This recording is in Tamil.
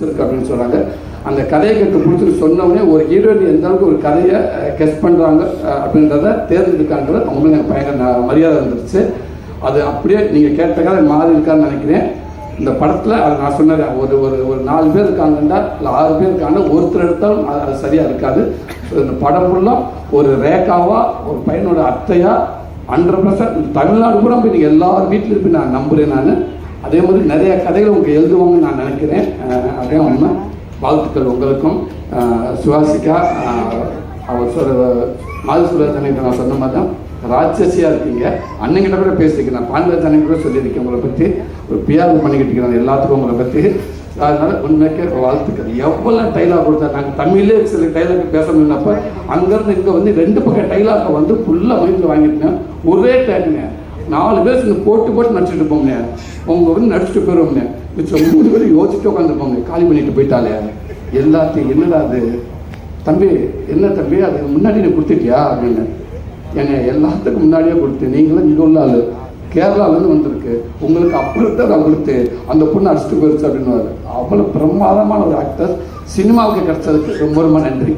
அப்படின்னு சொல்கிறாங்க. அந்த கதையை கேட்டு பிடிச்சிட்டு சொன்னவொடனே ஒரு ஹீரோயின் எந்த அளவுக்கு ஒரு கதையை கெஸ்ட் பண்ணுறாங்க அப்படின்றத தேர்ந்தெடுக்கான்றது அவங்களுக்கு எனக்கு பயங்கர மரியாதை வந்துருச்சு. அது அப்படியே நீங்கள் கேட்ட கதை மாறி இருக்கான்னு நினைக்கிறேன். இந்த படத்தில் அது நான் சொன்னேன், ஒரு ஒரு ஒரு 4 பேர் இருக்காங்கன்னா இல்லை 6 பேர் இருக்காங்க, ஒருத்தர் எடுத்தாலும் அது சரியாக இருக்காது. இந்த படம் ஃபுல்லாக ஒரு ரேக்காவாக ஒரு பையனோட அத்தையாக 100% தமிழ்நாடு கூட போய் நீங்கள் எல்லார் வீட்டில் இருப்பேன் நான் நம்புகிறேன். நான் அதே மாதிரி நிறைய கதைகள் உங்களுக்கு எழுதுவாங்கன்னு நான் நினைக்கிறேன். அப்படியே உண்மை. வாழ்த்துக்கள் உங்களுக்கும். சுவாசிகா அவர் மாதுசுரத்தனை நான் சொன்ன மாதிரி தான் ராட்சசியாக இருக்கீங்க. அன்னைங்கிட்ட கூட பேசியிருக்கேன், நான் பாண்டியராஜனை கூட சொல்லியிருக்கேன் உங்களை பற்றி, ஒரு பிஆர் பண்ணிக்கிட்டு இருக்கிறேன் எல்லாத்துக்கும் உங்களை பற்றி. அதனால் உண்மைக்கே வாழ்த்துக்கள். எவ்வளோ டைலாக் கொடுத்தா நாங்கள் தமிழ்லே சில டைலாக் பேச முடியலப்போ அங்கேருந்து இங்கே வந்து 2 பக்கம் டைலாக்கை வந்து ஃபுல்லாக மைண்டில் வாங்கிட்டேன். ஒரே டைமுங்க 4 பேர் சேர்ந்து போட்டு நடிச்சுட்டு போங்க. உங்கள் வந்து நடிச்சுட்டு போயிடுவோங்க. மிச்சம் 3 பேர் யோசிச்சுட்டு உட்காந்துருப்போங்க. காலி பண்ணிட்டு போயிட்டாலே எல்லாத்தையும். என்னடா அது தம்பி, என்ன தம்பி அதுக்கு முன்னாடி நீ கொடுத்துட்டியா அப்படின்னு. என்னை எல்லாத்துக்கும் முன்னாடியே கொடுத்து, நீங்களும் இங்கே உள்ள ஆள் கேரளாவிலேருந்து வந்திருக்கு, உங்களுக்கு அப்புறம் தான் நான் கொடுத்து அந்த பொண்ணு அடிச்சுட்டு போயிடுச்சு அப்படின்னு. அவ்வளோ பிரமாதமான ஒரு ஆக்டர் சினிமாவுக்கு கிடைச்சதுக்கு ரொம்ப ரொம்ப நன்றி.